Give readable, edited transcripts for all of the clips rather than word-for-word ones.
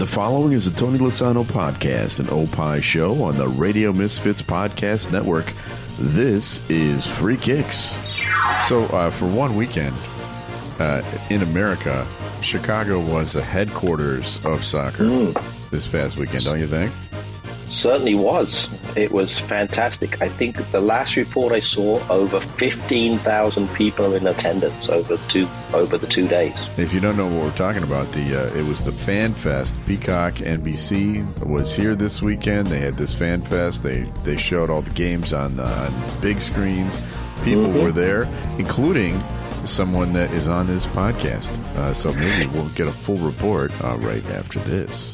The following is the Tony Lasano podcast, an Opie show on the Radio Misfits Podcast Network. This is Free Kicks. So, for one weekend in America, Chicago was the headquarters of soccer this past weekend, don't you think? Certainly was. It was fantastic. I think the last report I saw, over 15,000 people in attendance over the 2 days. If you don't know what we're talking about, it was the Fan Fest. Peacock NBC was here this weekend. They had this Fan Fest. They showed all the games on big screens. People were there, including someone that is on this podcast. So maybe we'll get a full report right after this.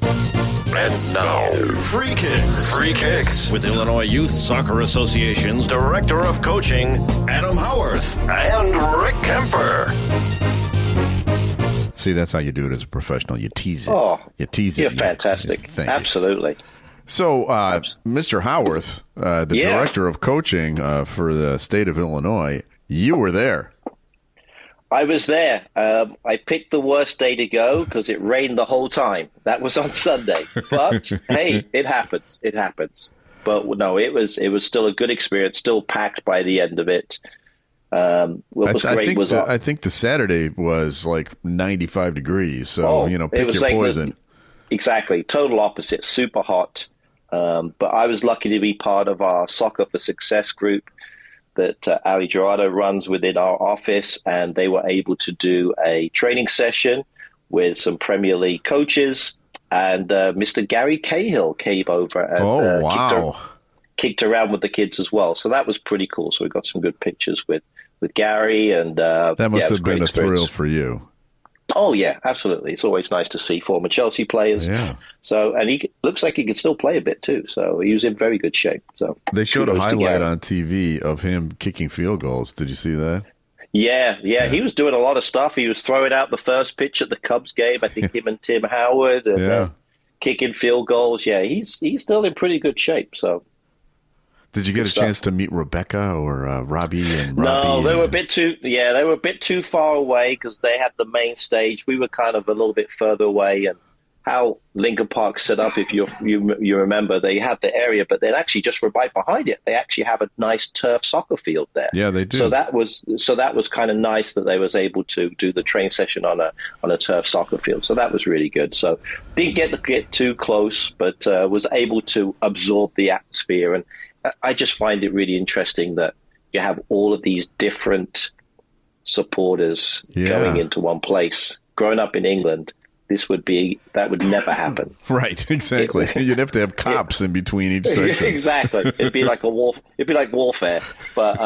And now, Free Kicks. Free Kicks with Illinois Youth Soccer Association's Director of Coaching, Adam Howarth, and Rick Kemper. See, that's how you do it as a professional. You tease it. Oh, you tease it. You're fantastic. You. Absolutely. So, Mr. Howarth, the Director of Coaching for the state of Illinois, you were there. I was there. I picked the worst day to go because it rained the whole time. That was on Sunday. But, hey, it happens. It happens. But, no, it was still a good experience, still packed by the end of it. What was great was... I think the Saturday was like 95 degrees. So, pick your poison. Exactly. Total opposite. Super hot. But I was lucky to be part of our Soccer for Success group that Ali Gerardo runs within our office, and they were able to do a training session with some Premier League coaches, and Mr. Gary Cahill came over and kicked around with the kids as well. So that was pretty cool. So we got some good pictures with Gary, and that must have been a thrill for you. Oh, yeah, absolutely. It's always nice to see former Chelsea players. Yeah. So, and he looks like he can still play a bit too. So he was in very good shape. So they showed a highlight on TV of him kicking field goals. Did you see that? Yeah. He was doing a lot of stuff. He was throwing out the first pitch at the Cubs game. I think him and Tim Howard, and kicking field goals. Yeah, he's still in pretty good shape. So. Did you get a chance to meet Rebecca or Robbie and Robbie? No, they were a bit too. Yeah, they were a bit too far away because they had the main stage. We were kind of a little bit further away, and how Lincoln Park set up, if you remember, they had the area, but they'd actually just right behind it. They actually have a nice turf soccer field there. Yeah, they do. So that was kind of nice that they was able to do the train session on a turf soccer field. So that was really good. So didn't get too close, but was able to absorb the atmosphere. And I just find it really interesting that you have all of these different supporters going into one place. Growing up in England, that would never happen. Right, exactly. You'd have to have cops in between each section. Exactly. It'd be like warfare. But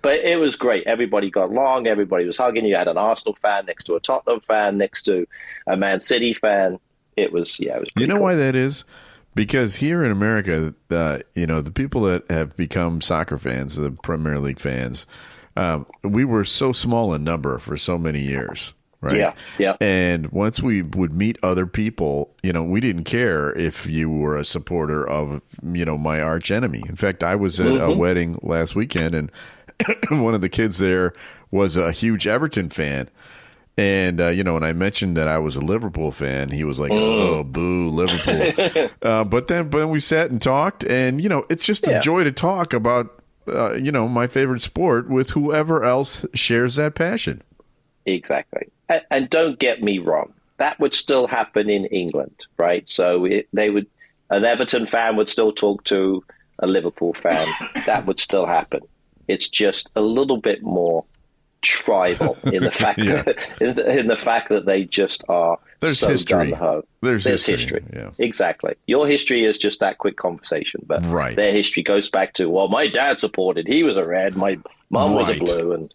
it was great. Everybody got along. Everybody was hugging. You had an Arsenal fan next to a Tottenham fan, next to a Man City fan. It was pretty cool. Why that is? Because here in America, the people that have become soccer fans, the Premier League fans, we were so small in number for so many years, right? Yeah. And once we would meet other people, we didn't care if you were a supporter of, my arch enemy. In fact, I was at a wedding last weekend, and one of the kids there was a huge Everton fan. And, when I mentioned that I was a Liverpool fan, he was like, oh, boo, Liverpool. But then we sat and talked, and, it's just a joy to talk about, my favorite sport with whoever else shares that passion. Exactly. And don't get me wrong. That would still happen in England, right? So an Everton fan would still talk to a Liverpool fan. That would still happen. It's just a little bit more tribal in the fact in the fact that they just are so gung-ho. There's history. Yeah. Exactly. Your history is just that quick conversation, but their history goes back to, well, my dad supported, he was a red, my mom was a blue, and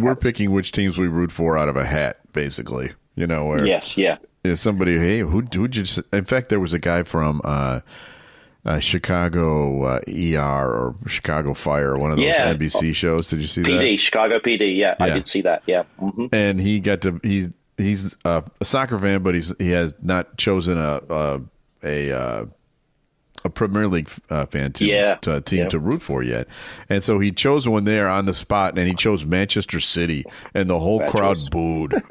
we're picking which teams we root for out of a hat, basically. Somebody, hey, who'd you? In fact, there was a guy from Chicago ER or Chicago Fire, one of those NBC shows. Did you see that? Chicago PD, yeah, I did see that, yeah. Mm-hmm. And he got to he's a soccer fan, but he has not chosen a Premier League fan team to root for yet, and so he chose one there on the spot, and he chose Manchester City, and the whole crowd booed.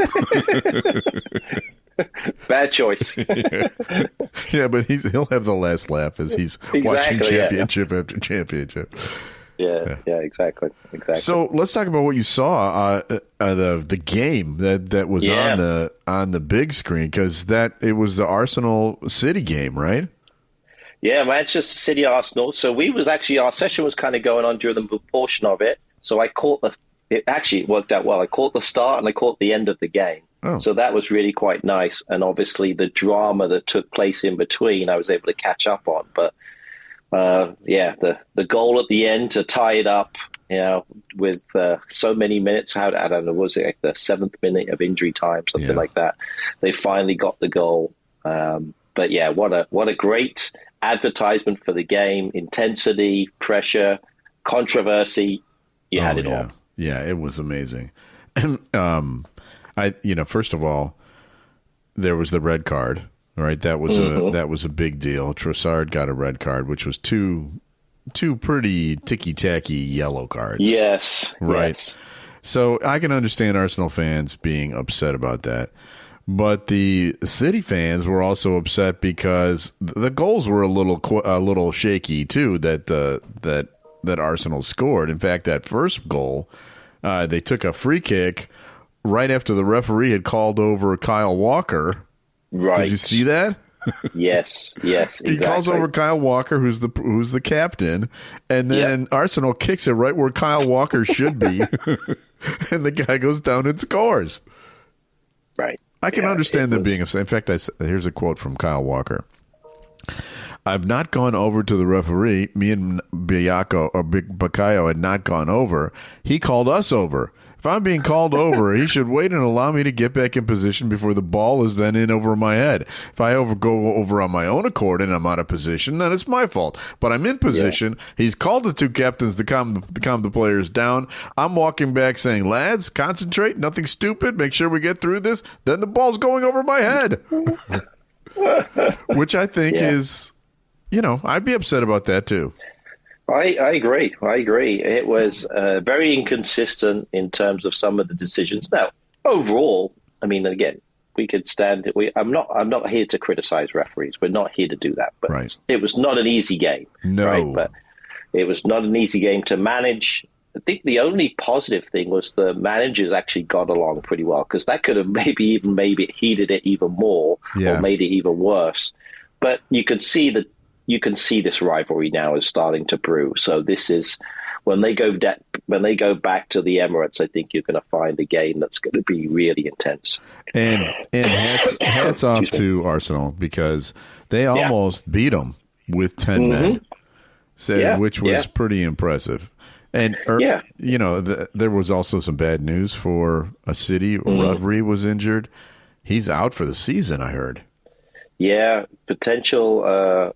Bad choice. Yeah, but he'll have the last laugh as he's watching championship after championship. Yeah, exactly. So let's talk about what you saw the game that was on the big screen, because it was the Arsenal City game, right? Yeah, Manchester City Arsenal. So our session was kind of going on during the portion of it. So I caught it worked out well. I caught the start and I caught the end of the game. Oh. So that was really quite nice. And obviously the drama that took place in between, I was able to catch up on. But the goal at the end to tie it up, with so many minutes, I don't know, was it like the 7th minute of injury time, something like that? They finally got the goal. But yeah, what a great advertisement for the game. Intensity, pressure, controversy. You had it all. Yeah, it was amazing. First of all, there was the red card. Right, that was a big deal. Trossard got a red card, which was two pretty ticky-tacky yellow cards. Yes. Right. Yes. So I can understand Arsenal fans being upset about that. But the City fans were also upset because the goals were a little shaky too that Arsenal scored. In fact, that first goal, they took a free kick right after the referee had called over Kyle Walker. Right. Did you see that? Yes, exactly. He calls over Kyle Walker, who's the captain, and then Arsenal kicks it right where Kyle Walker should be, and the guy goes down and scores. Right. I can understand them being upset. In fact, here's a quote from Kyle Walker. I've not gone over to the referee. Me and Bakayo had not gone over. He called us over. If I'm being called over, he should wait and allow me to get back in position before the ball is then in over my head. If I go over on my own accord and I'm out of position, then it's my fault. But I'm in position. Yeah. He's called the two captains to calm the players down. I'm walking back saying, lads, concentrate, nothing stupid, make sure we get through this. Then the ball's going over my head. Which I think is, I'd be upset about that too. I agree. It was very inconsistent in terms of some of the decisions. Now, overall, I mean, again, we could stand it. I'm not here to criticize referees. We're not here to do that. But It was not an easy game. No. Right? But it was not an easy game to manage. I think the only positive thing was the managers actually got along pretty well, because that could have maybe heated it even more or made it even worse. But you can see this rivalry now is starting to brew. So this is when they go back to the Emirates, I think you're going to find a game that's going to be really intense. And hats off to Arsenal, because they almost beat them with 10 men, which was pretty impressive. And there was also some bad news for a City. Rodri was injured. He's out for the season, I heard. Yeah, potential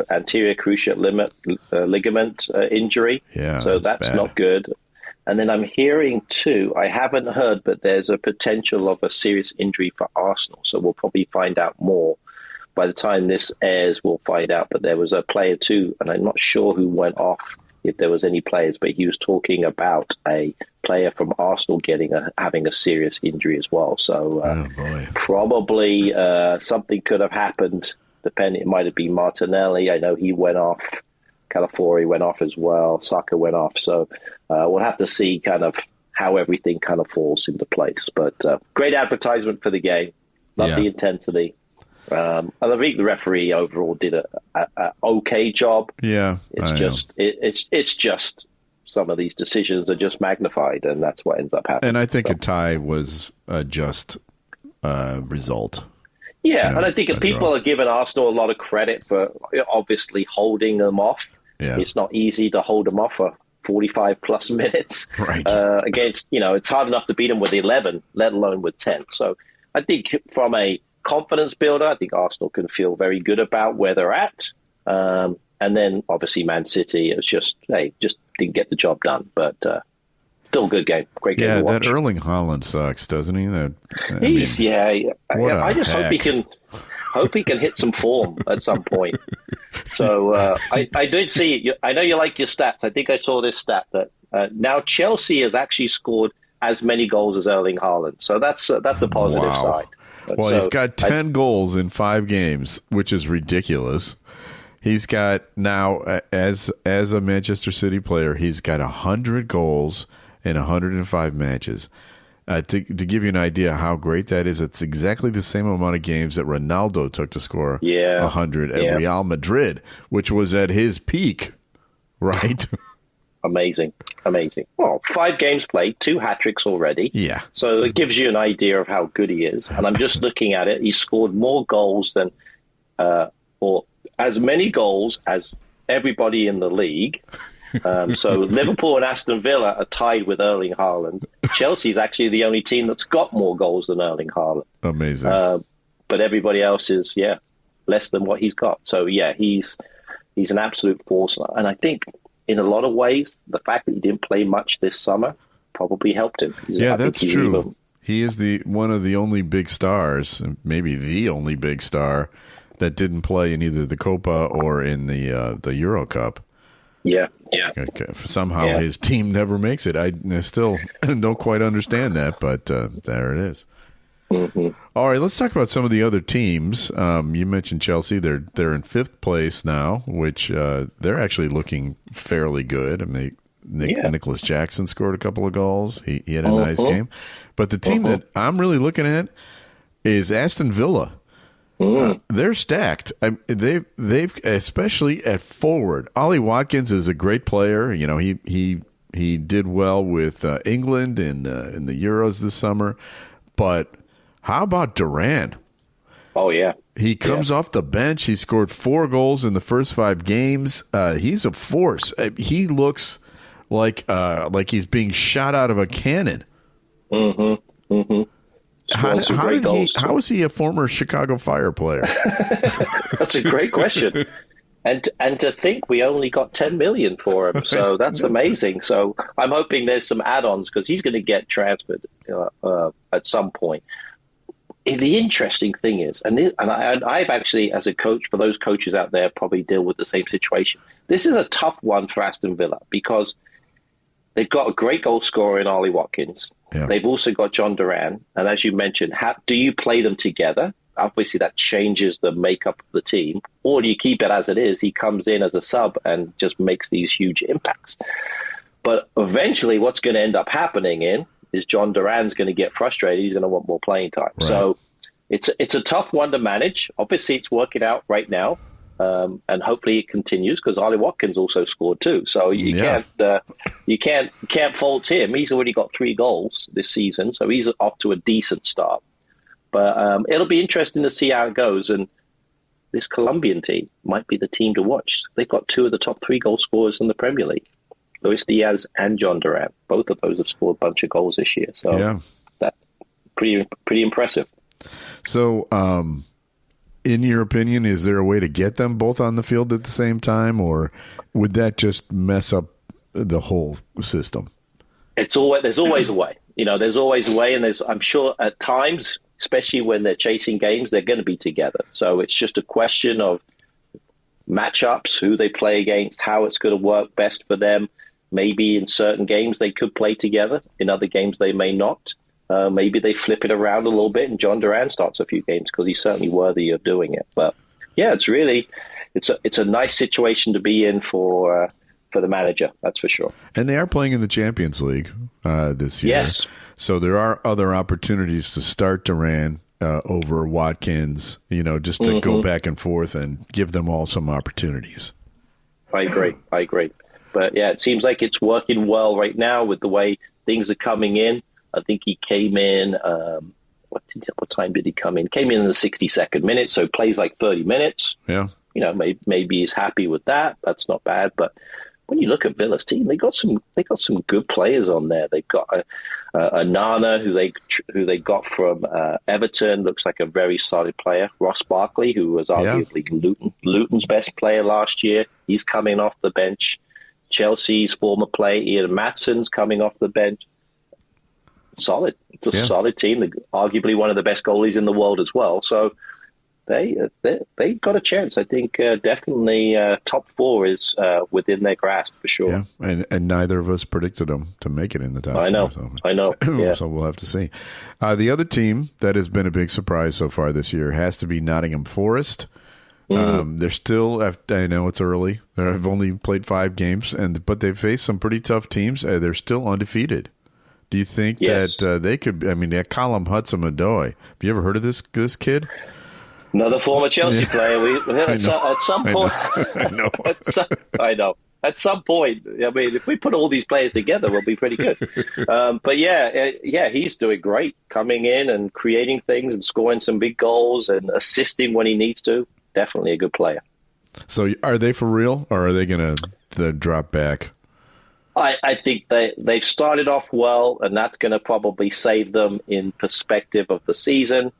anterior cruciate ligament injury. Yeah, so that's not good. And then I'm hearing too, I haven't heard, but there's a potential of a serious injury for Arsenal. So we'll probably find out more. By the time this airs, we'll find out. But there was a player too, and I'm not sure who went off, if there was any players, but he was talking about a player from Arsenal having a serious injury as well. So probably something could have happened. It might have been Martinelli. I know he went off. Calafiori went off as well. Saka went off. So we'll have to see kind of how everything kind of falls into place. But great advertisement for the game. Love the intensity. And I think the referee overall did a okay job. Yeah, it's just some of these decisions are just magnified, and that's what ends up happening. And I think a tie was a just result. Yeah, and I think if people are giving Arsenal a lot of credit for obviously holding them off. Yeah. It's not easy to hold them off for 45 plus minutes against. It's hard enough to beat them with 11, let alone with 10. So I think from a confidence builder, I think Arsenal can feel very good about where they're at. And then obviously Man City, it's just didn't get the job done. But still a good game. Great game to watch. That Erling Haaland sucks, doesn't he? I just hope he can hit some form at some point. So I did see, I know you like your stats. I think I saw this stat that now Chelsea has actually scored as many goals as Erling Haaland. So that's a positive side. Well, he's got 10 goals in 5 games, which is ridiculous. He's got now, as a Manchester City player, he's got 100 goals in 105 matches. To give you an idea how great that is, it's exactly the same amount of games that Ronaldo took to score 100 at Real Madrid, which was at his peak, right? Amazing. Well, 5 games played, 2 hat-tricks already. Yeah. So it gives you an idea of how good he is. And I'm just looking at it. He scored more goals than, or as many goals as everybody in the league. So Liverpool and Aston Villa are tied with Erling Haaland. Chelsea's actually the only team that's got more goals than Erling Haaland. Amazing. But everybody else is, less than what he's got. So, he's an absolute force. And I think in a lot of ways, the fact that he didn't play much this summer probably helped him. That's true. He is one of the only big stars, maybe the only big star, that didn't play in either the Copa or in the Euro Cup. Yeah. Okay. Somehow his team never makes it. I still don't quite understand that, but there it is. Mm-hmm. All right, let's talk about some of the other teams. You mentioned Chelsea. They're in 5th place now, which they're actually looking fairly good. I mean, Nicholas Jackson scored a couple of goals. He had a nice game. But the team that I'm really looking at is Aston Villa. They're stacked. They've especially at forward. Ollie Watkins is a great player. You know, he did well with England in the Euros this summer. But how about Duran? Oh yeah, he comes off the bench. He scored 4 goals in the first 5 games. He's a force. He looks like he's being shot out of a cannon. How is he a former Chicago Fire player? That's a great question. And to think we only got 10 million for him, so that's amazing. So I'm hoping there's some add-ons because he's going to get transferred at some point. The interesting thing is, and I've actually, as a coach, for those coaches out there, probably deal with the same situation. This is a tough one for Aston Villa because they've got a great goal scorer in Ollie Watkins. Yeah. They've also got John Duran. And as you mentioned, do you play them together? Obviously, that changes the makeup of the team. Or do you keep it as it is? He comes in as a sub and just makes these huge impacts. But eventually, what's going to end up happening is John Duran's going to get frustrated. He's going to want more playing time. Right. So it's a tough one to manage. Obviously, it's working out right now. And hopefully it continues because Ollie Watkins also scored too. So you can't fault him. He's already got 3 goals this season, so he's off to a decent start. But it'll be interesting to see how it goes. And this Colombian team might be the team to watch. They've got 2 of the top 3 goal scorers in the Premier League, Luis Diaz and John Duran. Both of those have scored a bunch of goals this year. So that's pretty impressive. So, in your opinion, is there a way to get them both on the field at the same time, or would that just mess up the whole system? There's always a way. You know, there's always a way, and I'm sure at times, especially when they're chasing games, they're going to be together. So it's just a question of matchups, who they play against, how it's going to work best for them. Maybe in certain games they could play together. In other games they may not. Maybe they flip it around a little bit and John Duran starts a few games because he's certainly worthy of doing it. But yeah, it's a nice situation to be in for the manager, that's for sure. And they are playing in the Champions League this year. Yes. So there are other opportunities to start Duran over Watkins, just to go back and forth and give them all some opportunities. I agree. But yeah, it seems like it's working well right now with the way things are coming in. I think he came in, what time did he come in? Came in the 62nd minute, so plays like 30 minutes. Yeah. Maybe he's happy with that. That's not bad. But when you look at Villa's team, they got some good players on there. They've got a Nana who they got from Everton, looks like a very solid player. Ross Barkley, who was arguably Luton's best player last year, he's coming off the bench. Chelsea's former player Ian Matson's coming off the bench. Solid. It's a solid team. They're arguably one of the best goalies in the world as well. So they got a chance. I think definitely top 4 is within their grasp for sure. Yeah, and neither of us predicted them to make it in the top 4. I know. Yeah. So we'll have to see. The other team that has been a big surprise so far this year has to be Nottingham Forest. They're still, I know it's early. They've only played 5 games, but they've faced some pretty tough teams. They're still undefeated. Do you think that they could? I mean, that Callum Hudson-Odoi. Have you ever heard of this kid? Another former Chelsea player. At some point, I know. I know. At some point, I mean, if we put all these players together, we'll be pretty good. But he's doing great, coming in and creating things and scoring some big goals and assisting when he needs to. Definitely a good player. So, are they for real, or are they going to drop back? I think they've started off well, and that's going to probably save them in perspective of the season.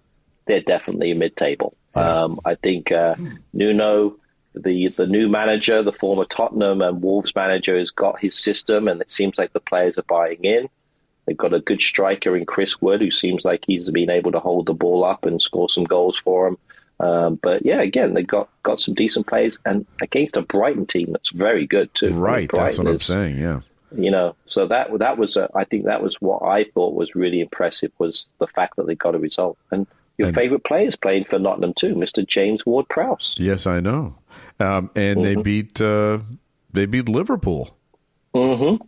They're definitely mid-table. Yeah. I think Nuno, the new manager, the former Tottenham and Wolves manager, has got his system, and it seems like the players are buying in. They've got a good striker in Chris Wood, who seems like he's been able to hold the ball up and score some goals for them. But again, they got some decent players, and against a Brighton team that's very good too. Right, that's what I'm saying. Yeah, so that was I think that was what I thought was really impressive, was the fact that they got a result. And your favorite players playing for Nottingham too, Mr. James Ward-Prowse. Yes, I know, and they beat Liverpool. Mm-hmm.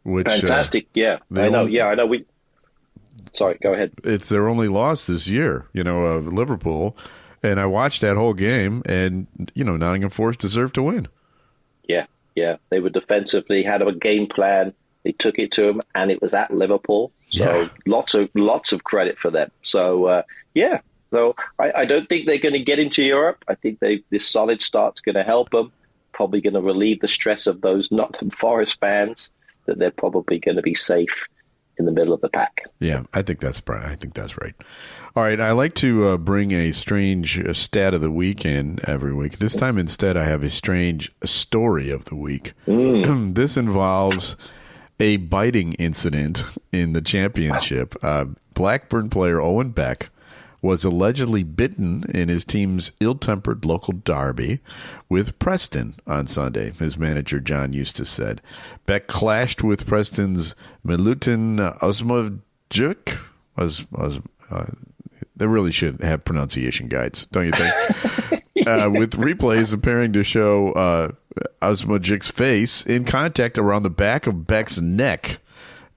Which fantastic. I know. I know. Sorry, go ahead. It's their only loss this year. Liverpool. And I watched that whole game, and, Nottingham Forest deserved to win. Yeah. They were defensively, had a game plan. They took it to them, and it was at Liverpool. So lots of credit for them. So, So I don't think they're going to get into Europe. I think this solid start's going to help them. Probably going to relieve the stress of those Nottingham Forest fans, that they're probably going to be safe in the middle of the pack. Yeah, I think that's right. All right, I like to bring a strange stat of the week in every week. This time instead, I have a strange story of the week. This involves a biting incident in the championship. Blackburn player Owen Beck was allegedly bitten in his team's ill-tempered local derby with Preston on Sunday, his manager John Eustace said. Beck clashed with Preston's Milutin Osmajuk. They really should have pronunciation guides, don't you think? With replays appearing to show Osmajik's face in contact around the back of Beck's neck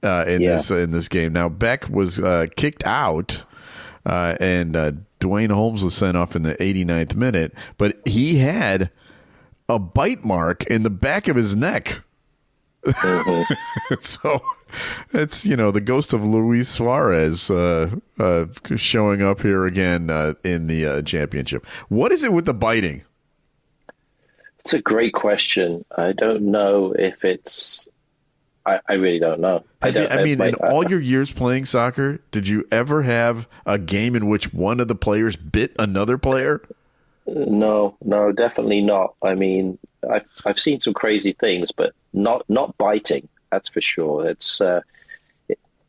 in this game. Now, Beck was kicked out. And Dwayne Holmes was sent off in the 89th minute, but he had a bite mark in the back of his neck. So it's, the ghost of Luis Suarez showing up here again in the championship. What is it with the biting? It's a great question. I don't know if it's... I really don't know. In all your years playing soccer, did you ever have a game in which one of the players bit another player? No, definitely not. I mean, I've seen some crazy things, but not biting. That's for sure. It's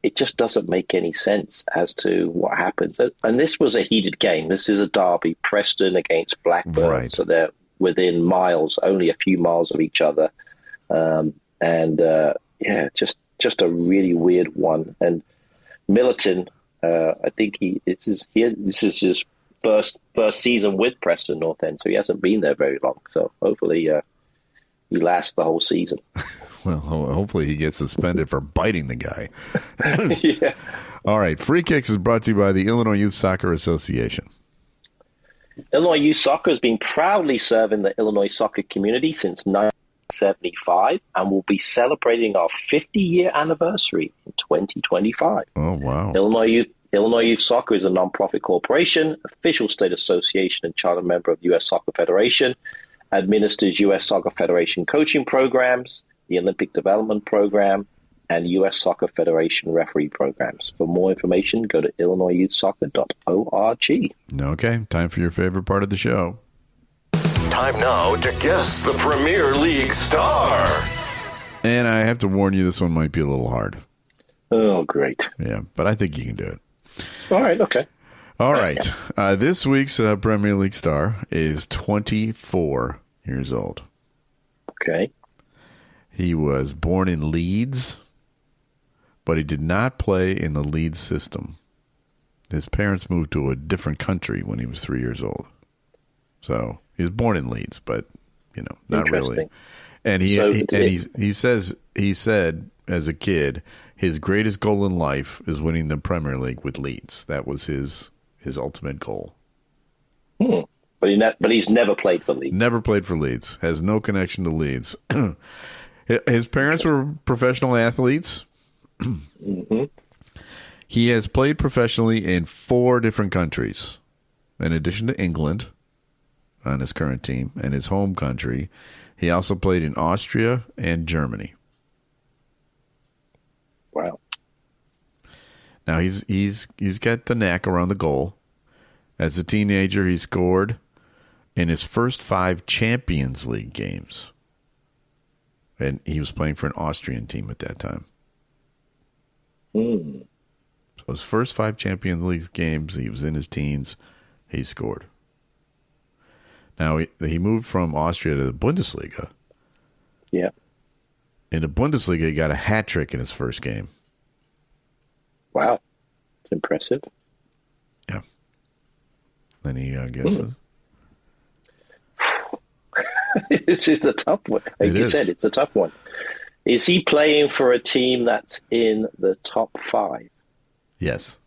it just doesn't make any sense as to what happens. And this was a heated game. This is a derby, Preston against Blackburn, right. So they're within miles, only a few miles of each other, just a really weird one. And Milutin, I think this is his first season with Preston North End, so he hasn't been there very long. So hopefully he lasts the whole season. Well, hopefully he gets suspended for biting the guy. Yeah. All right. Free Kicks is brought to you by the Illinois Youth Soccer Association. Illinois Youth Soccer has been proudly serving the Illinois soccer community since 1975 and will be celebrating our 50-year anniversary in 2025. Oh, wow. Illinois Youth Soccer is a nonprofit corporation, official state association and charter member of U.S. Soccer Federation, administers U.S. Soccer Federation coaching programs, the Olympic Development Program, and U.S. Soccer Federation referee programs. For more information, go to illinoisyouthsoccer.org. Okay, time for your favorite part of the show. Time now to guess the Premier League star. And I have to warn you, this one might be a little hard. Oh, great. Yeah, but I think you can do it. All right, okay. All right. This week's Premier League star is 24 years old. Okay. He was born in Leeds, but he did not play in the Leeds system. His parents moved to a different country when he was 3 years old. So he was born in Leeds, but not really. And he said as a kid, his greatest goal in life is winning the Premier League with Leeds. That was his ultimate goal. But he's never played for Leeds. Never played for Leeds. Has no connection to Leeds. His parents were professional athletes. Mm-hmm. He has played professionally in 4 different countries, in addition to England on his current team and his home country. He also played in Austria and Germany. Wow. Now he's got the knack around the goal. As a teenager, he scored in his first 5 Champions League games. And he was playing for an Austrian team at that time. So his first 5 Champions League games, he was in his teens, he scored. Now, he moved from Austria to the Bundesliga. Yeah. In the Bundesliga, he got a hat trick in his first game. Wow. It's impressive. Yeah. Then he guesses. This is a tough one. Like you said, it's a tough one. Is he playing for a team that's in the top 5? Yes.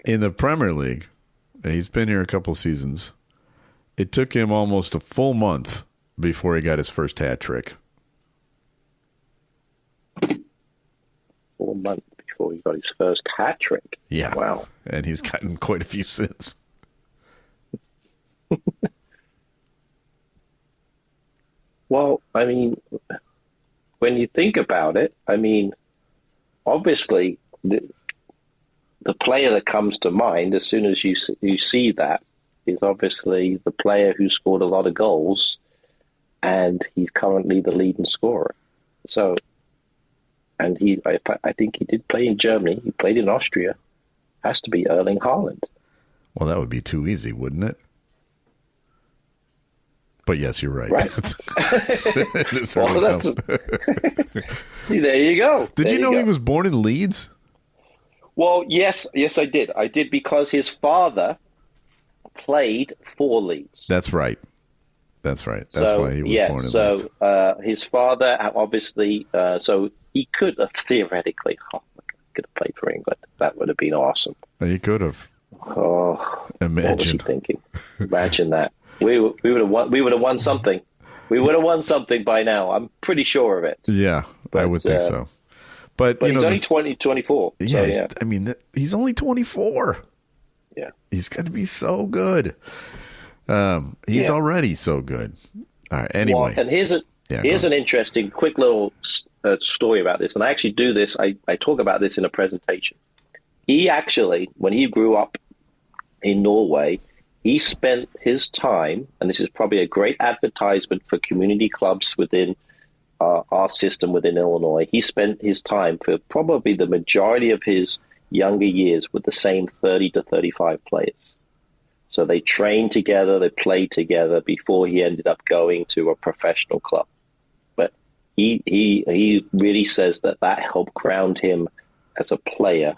In the Premier League, he's been here a couple seasons. It took him almost a full month before he got his first hat trick. 4 months before he got his first hat trick. Yeah. Wow. And he's gotten quite a few since. Well, I mean, when you think about it, I mean, obviously, the player that comes to mind as soon as you see that is obviously the player who scored a lot of goals, and he's currently the leading scorer. So, and I think he did play in Germany. He played in Austria. Has to be Erling Haaland. Well, that would be too easy, wouldn't it? But yes, you're right. See, there you go. Did you know he was born in Leeds? Well, yes, I did. I did because his father played for Leeds. That's right. That's why he was born in Leeds. So his father, obviously, so he could have theoretically could have played for England. That would have been awesome. He could have. Oh, imagine. What was he thinking? Imagine that. We would have won. We would have won something. We would have won something by now. I'm pretty sure of it. Yeah, but, I would think so. But he's only 24. Yeah, so, I mean, he's only 24. Yeah, he's going to be so good. He's already so good. All right. Anyway, and here's an interesting, quick little story about this. And I actually do this. I talk about this in a presentation. He actually, when he grew up in Norway, he spent his time, and this is probably a great advertisement for community clubs within our system within Illinois. He spent his time for probably the majority of his younger years with the same 30 to 35 players. So they trained together, they played together before he ended up going to a professional club. But he really says that helped ground him as a player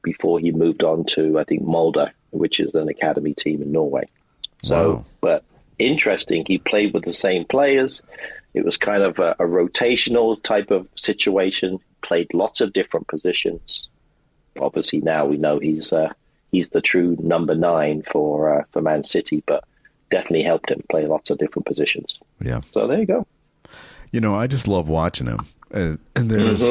before he moved on to, I think, Molde, which is an academy team in Norway. So, wow. But interesting, he played with the same players. It was kind of a rotational type of situation. Played lots of different positions. Obviously, now we know he's the true number 9 for Man City, but definitely helped him play lots of different positions. Yeah. So there you go. I just love watching him, and there's,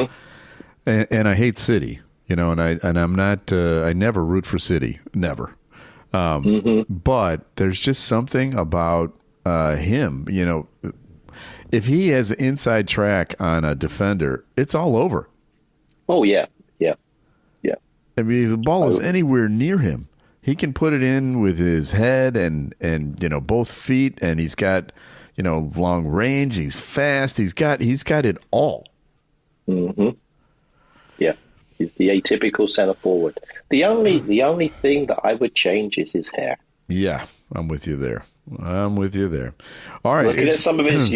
and I hate City. And I'm not. I never root for City, never. But there's just something about him. If he has an inside track on a defender, it's all over. Oh yeah. I mean, if the ball is anywhere near him, he can put it in with his head and both feet, and he's got long range. He's fast. He's got it all. Mm-hmm. Yeah. He's the atypical center forward. The only thing that I would change is his hair. Yeah, I'm with you there. All right. Looking at some of his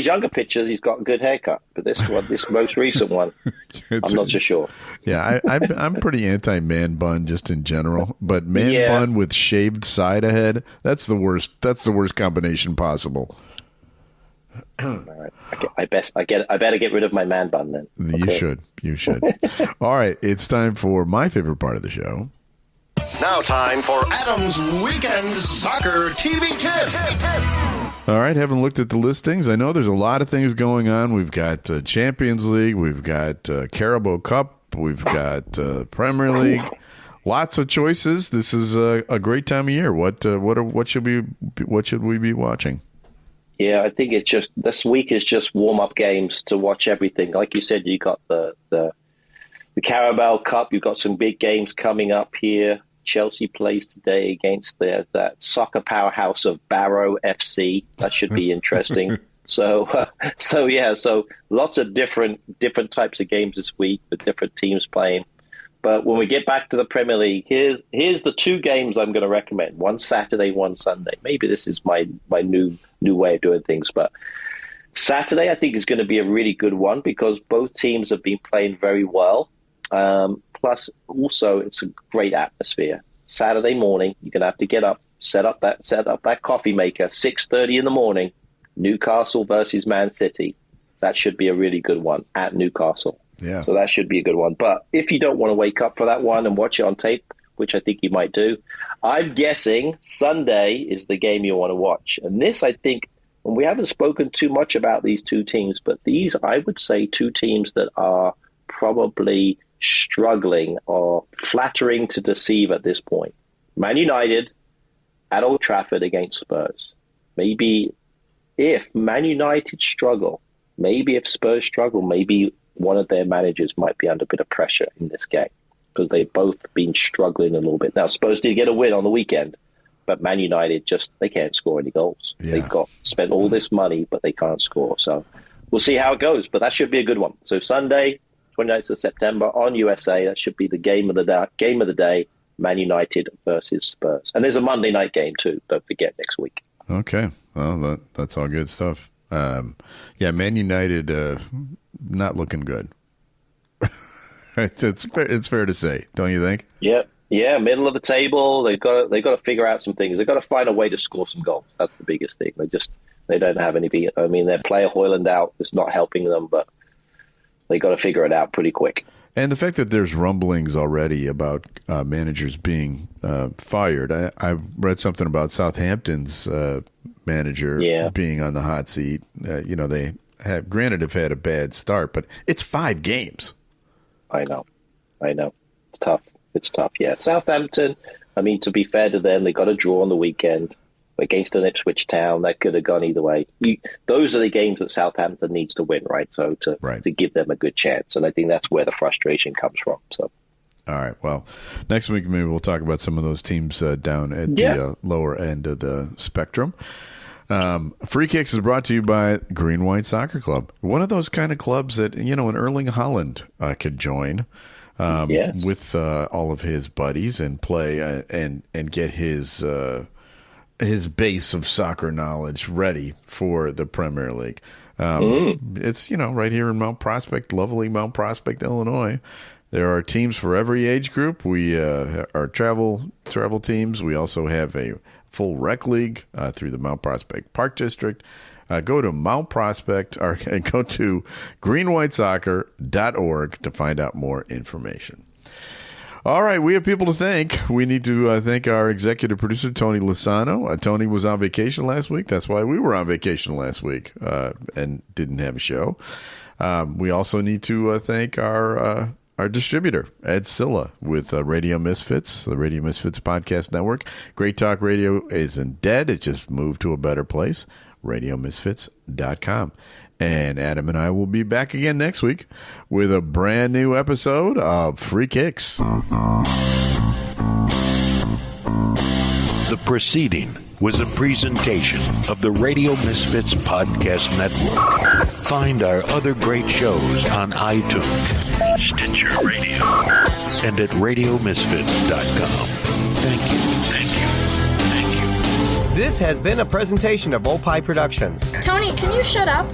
younger pictures, he's got a good haircut. But this most recent one, I'm not so sure. Yeah, I'm pretty anti man bun just in general, but bun with shaved side ahead, that's the worst. That's the worst combination possible. All right. I better get rid of my man bun then. Okay. You should. All right, it's time for my favorite part of the show. Now time for Adam's Weekend Soccer TV Tip. All right, haven't looked at the listings. I know there's a lot of things going on. We've got Champions League. We've got Carabao Cup. We've got Premier League. Lots of choices. This is a great time of year. What should we be watching? Yeah, I think it's just this week is just warm-up games to watch everything. Like you said, you got the Carabao Cup. You've got some big games coming up here. Chelsea plays today against that soccer powerhouse of Barrow FC. That should be interesting. So lots of different types of games this week with different teams playing. But when we get back to the Premier League, here's the two games I'm going to recommend. One Saturday, one Sunday. Maybe this is my new way of doing things. But Saturday, I think, is going to be a really good one because both teams have been playing very well. Plus, also, it's a great atmosphere. Saturday morning, you're going to have to get up, set up that coffee maker, 6:30 in the morning, Newcastle versus Man City. That should be a really good one at Newcastle. Yeah. So that should be a good one. But if you don't want to wake up for that one and watch it on tape, which I think you might do, I'm guessing Sunday is the game you want to watch. And this, I think, and we haven't spoken too much about these two teams, but these, I would say, two teams that are probably struggling or flattering to deceive at this point. Man United at Old Trafford against Spurs. Maybe if Man United struggle, maybe if Spurs struggle, maybe one of their managers might be under a bit of pressure in this game because they've both been struggling a little bit. Now, Spurs did get a win on the weekend, but Man United they can't score any goals. Yeah. They've spent all this money, but they can't score. So we'll see how it goes, but that should be a good one. So Sunday, 29th of September on USA, that should be the game of the day, Man United versus Spurs. And there's a Monday night game too, don't forget, next week. Okay. Well, that's all good stuff. Man United not looking good. It's fair to say, don't you think? Yeah, middle of the table. They've got to figure out some things. They've got to find a way to score some goals. That's the biggest thing. They don't have anything. I mean, their player Haaland out is not helping them, but they got to figure it out pretty quick. And the fact that there's rumblings already about managers being fired. I read something about Southampton's manager being on the hot seat. They have had a bad start, but it's 5 games. I know. It's tough. Yeah, Southampton. I mean, to be fair to them, they got a draw on the weekend against an Ipswich Town. That could have gone either way. Those are the games that Southampton needs to win, right? So to give them a good chance, and I think that's where the frustration comes from. So. All right. Well, next week maybe we'll talk about some of those teams down at the lower end of the spectrum. Free Kicks is brought to you by Green White Soccer Club. One of those kind of clubs that an Erling Haaland could join with all of his buddies and play and get his base of soccer knowledge ready for the Premier League. It's right here in Mount Prospect, lovely Mount Prospect, Illinois. There are teams for every age group. We are travel teams. We also have a full rec league through the Mount Prospect Park District. Go to Mount Prospect or go to greenwhitesoccer.org to find out more information. All right, we have people to thank. We need to thank our executive producer, Tony Lasano. Tony was on vacation last week. That's why we were on vacation last week and didn't have a show. We also need to thank our distributor, Ed Silla, with Radio Misfits, the Radio Misfits Podcast Network. Great Talk Radio isn't dead. It just moved to a better place, radiomisfits.com. And Adam and I will be back again next week with a brand new episode of Free Kicks. The proceeding was a presentation of the Radio Misfits Podcast Network. Find our other great shows on iTunes, Stitcher Radio, and at RadioMisfits.com. Thank you. Thank you. Thank you. This has been a presentation of Opie Productions. Tony, can you shut up?